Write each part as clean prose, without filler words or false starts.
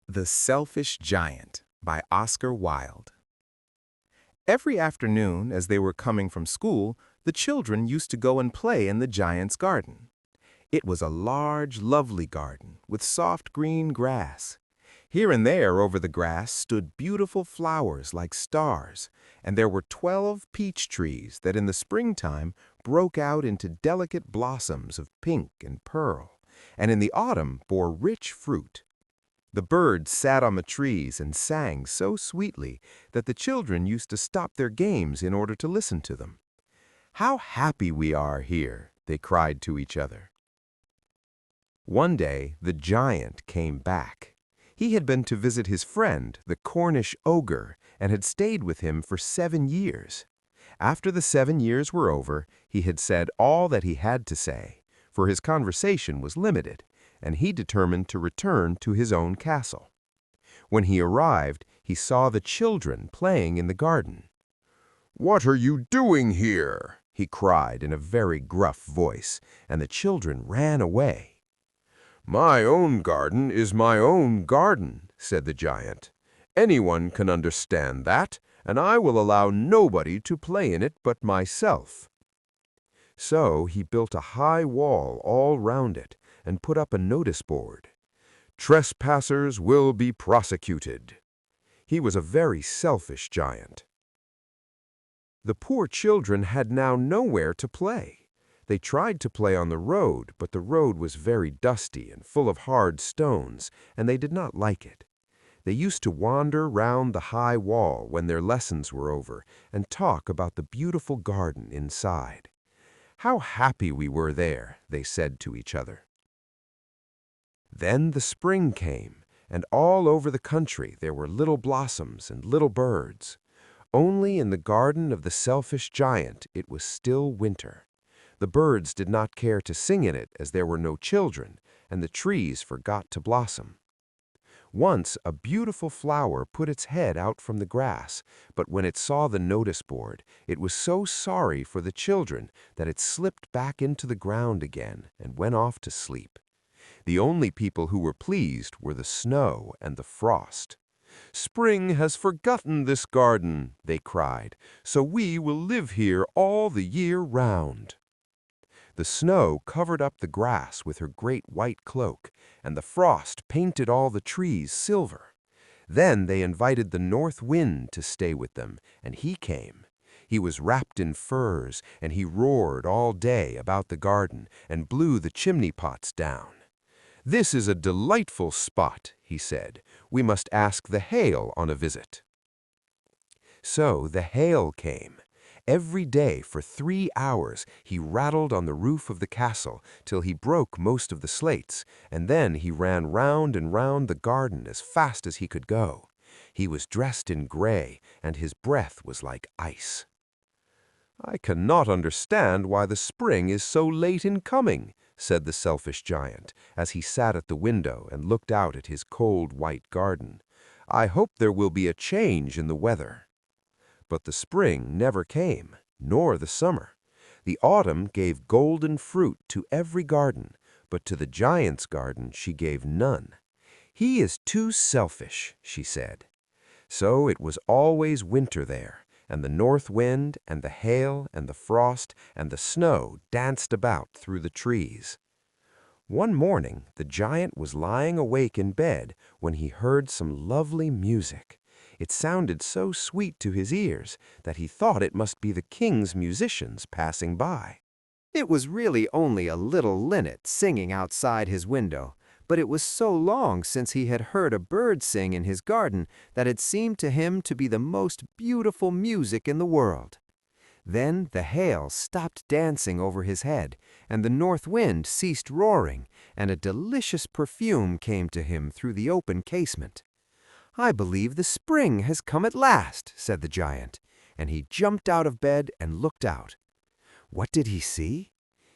The Selfish Giant by Oscar Wilde. Every afternoon, as they were coming from school, the children used to go and play in the giant's garden. It was a large, lovely garden with soft green grass. Here and there over the grass stood beautiful flowers like stars, and there were 12 peach trees that in the springtime broke out into delicate blossoms of pink and pearl, and in the autumn bore rich fruit. The birds sat on the trees and sang so sweetly that the children used to stop their games in order to listen to them. "How happy we are here!" they cried to each other. One day, the giant came back. He had been to visit his friend, the Cornish ogre, and had stayed with him for 7 years. After the 7 years were over, he had said all that he had to say, for his conversation was limited, and he determined to return to his own castle. When he arrived, he saw the children playing in the garden. "What are you doing here?" he cried in a very gruff voice, and the children ran away. "My own garden is my own garden," said the giant. "Anyone can understand that, and I will allow nobody to play in it but myself." So he built a high wall all round it and put up a notice board. "Trespassers will be prosecuted." He was a very selfish giant. The poor children had now nowhere to play. They tried to play on the road, but the road was very dusty and full of hard stones, and they did not like it. They used to wander round the high wall when their lessons were over and talk about the beautiful garden inside. "How happy we were there," they said to each other. Then the spring came, and all over the country there were little blossoms and little birds. Only in the garden of the selfish giant it was still winter. The birds did not care to sing in it as there were no children, and the trees forgot to blossom. Once a beautiful flower put its head out from the grass, but when it saw the notice board, it was so sorry for the children that it slipped back into the ground again and went off to sleep. The only people who were pleased were the snow and the frost. "Spring has forgotten this garden," they cried, "so we will live here all the year round." The snow covered up the grass with her great white cloak, and the frost painted all the trees silver. Then they invited the north wind to stay with them, and he came. He was wrapped in furs, and he roared all day about the garden and blew the chimney pots down. "This is a delightful spot," he said. "We must ask the hail on a visit." So the hail came. Every day for 3 hours he rattled on the roof of the castle till he broke most of the slates, and then he ran round and round the garden as fast as he could go. He was dressed in gray, and his breath was like ice. "I cannot understand why the spring is so late in coming," said the selfish giant, as he sat at the window and looked out at his cold white garden. "I hope there will be a change in the weather." But the spring never came, nor the summer. The autumn gave golden fruit to every garden, but to the giant's garden she gave none. "He is too selfish," she said. So it was always winter there, and the north wind and the hail and the frost and the snow danced about through the trees. One morning the giant was lying awake in bed when he heard some lovely music. It sounded so sweet to his ears that he thought it must be the king's musicians passing by. It was really only a little linnet singing outside his window, but it was so long since he had heard a bird sing in his garden that it seemed to him to be the most beautiful music in the world. Then the hail stopped dancing over his head, and the north wind ceased roaring, and a delicious perfume came to him through the open casement. "I believe the spring has come at last," said the giant, and he jumped out of bed and looked out. What did he see?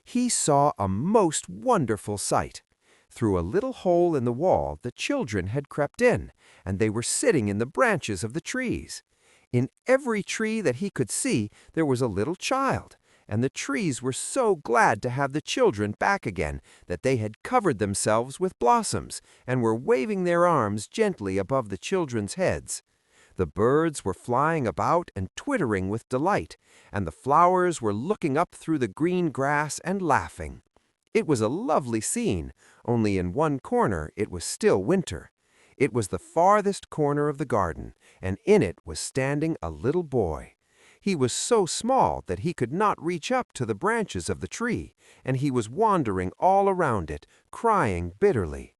He saw a most wonderful sight. Through a little hole in the wall the children had crept in, and they were sitting in the branches of the trees. In every tree that he could see there was a little child, and the trees were so glad to have the children back again that they had covered themselves with blossoms and were waving their arms gently above the children's heads. The birds were flying about and twittering with delight, and the flowers were looking up through the green grass and laughing. It was a lovely scene, only in one corner it was still winter. It was the farthest corner of the garden, and in it was standing a little boy. He was so small that he could not reach up to the branches of the tree, and he was wandering all around it, crying bitterly.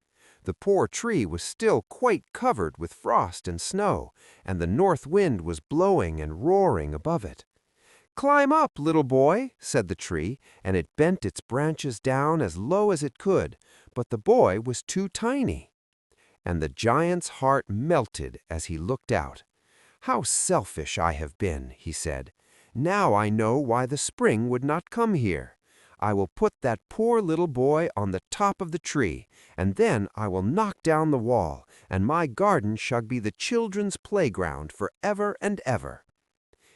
The poor tree was still quite covered with frost and snow, and the north wind was blowing and roaring above it. "Climb up, little boy," said the tree, and it bent its branches down as low as it could, but the boy was too tiny. And the giant's heart melted as he looked out. "How selfish I have been," he said. "Now I know why the spring would not come here. I will put that poor little boy on the top of the tree, and then I will knock down the wall, and my garden shall be the children's playground for ever and ever."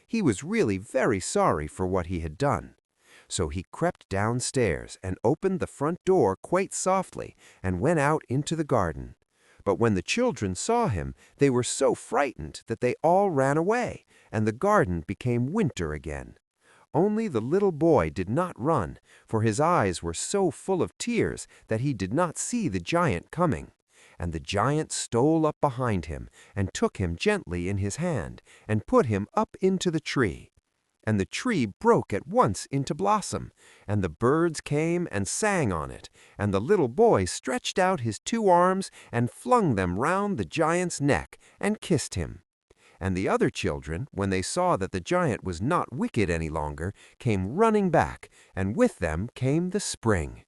He was really very sorry for what he had done. So he crept downstairs and opened the front door quite softly and went out into the garden. But when the children saw him, they were so frightened that they all ran away, and the garden became winter again. Only the little boy did not run, for his eyes were so full of tears that he did not see the giant coming. And the giant stole up behind him and took him gently in his hand and put him up into the tree. And the tree broke at once into blossom, and the birds came and sang on it, and the little boy stretched out his 2 arms and flung them round the giant's neck and kissed him. And the other children, when they saw that the giant was not wicked any longer, came running back, and with them came the spring.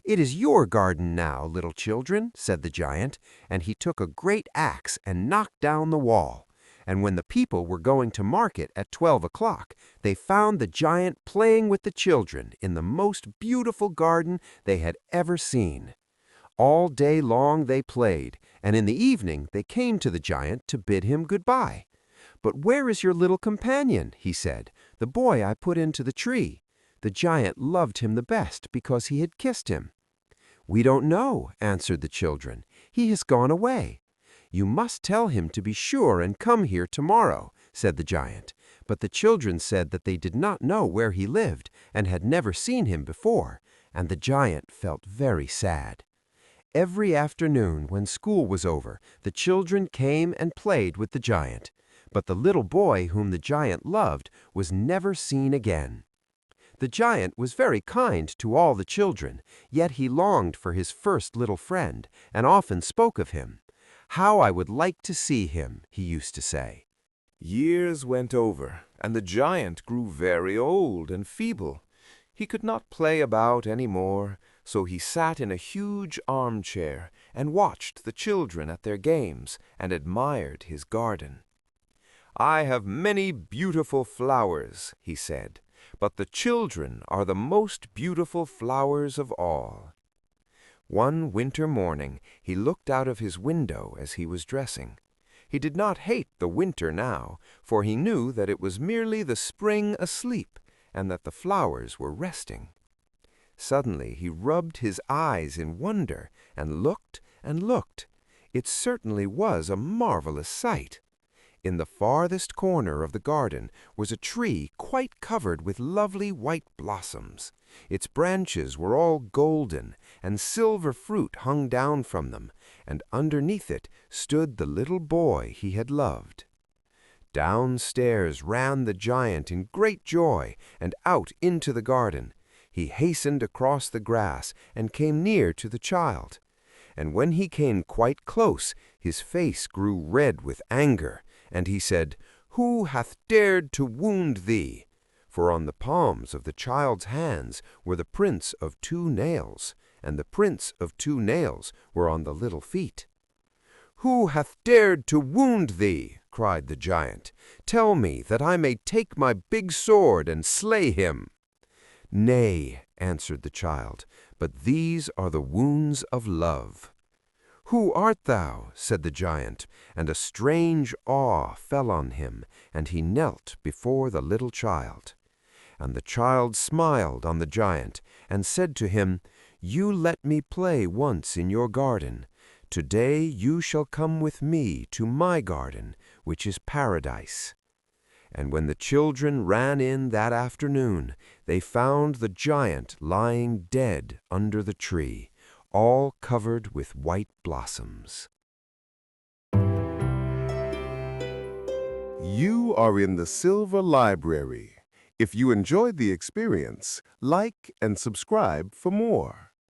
"It is your garden now, little children," said the giant, and he took a great axe and knocked down the wall. And when the people were going to market at 12 o'clock, they found the giant playing with the children in the most beautiful garden they had ever seen. All day long they played, and in the evening they came to the giant to bid him goodbye. "But where is your little companion?" he said, "the boy I put into the tree." The giant loved him the best because he had kissed him. "We don't know," answered the children. "He has gone away." "You must tell him to be sure and come here tomorrow," said the giant. But the children said that they did not know where he lived and had never seen him before, and the giant felt very sad. Every afternoon when school was over, the children came and played with the giant, but the little boy whom the giant loved was never seen again. The giant was very kind to all the children, yet he longed for his first little friend and often spoke of him. "How I would like to see him," he used to say. Years went over, and the giant grew very old and feeble. He could not play about any more, so he sat in a huge armchair and watched the children at their games and admired his garden. "I have many beautiful flowers," he said, "but the children are the most beautiful flowers of all." One winter morning he looked out of his window as he was dressing. He did not hate the winter now, for he knew that it was merely the spring asleep and that the flowers were resting. Suddenly he rubbed his eyes in wonder and looked and looked. It certainly was a marvelous sight. In the farthest corner of the garden was a tree quite covered with lovely white blossoms. Its branches were all golden, and silver fruit hung down from them, and underneath it stood the little boy he had loved. Downstairs ran the giant in great joy, and out into the garden. He hastened across the grass and came near to the child. And when he came quite close, his face grew red with anger, and he said, "Who hath dared to wound thee?" For on the palms of the child's hands were the prints of 2 nails, and the prints of 2 nails were on the little feet. "Who hath dared to wound thee?" cried the giant. "Tell me, that I may take my big sword and slay him." "Nay," answered the child, "but these are the wounds of love." "Who art thou?" said the giant, and a strange awe fell on him, and he knelt before the little child. And the child smiled on the giant and said to him, "You let me play once in your garden. Today you shall come with me to my garden, which is paradise." And when the children ran in that afternoon, they found the giant lying dead under the tree, all covered with white blossoms. You are in the Silver Library. If you enjoyed the experience, like and subscribe for more.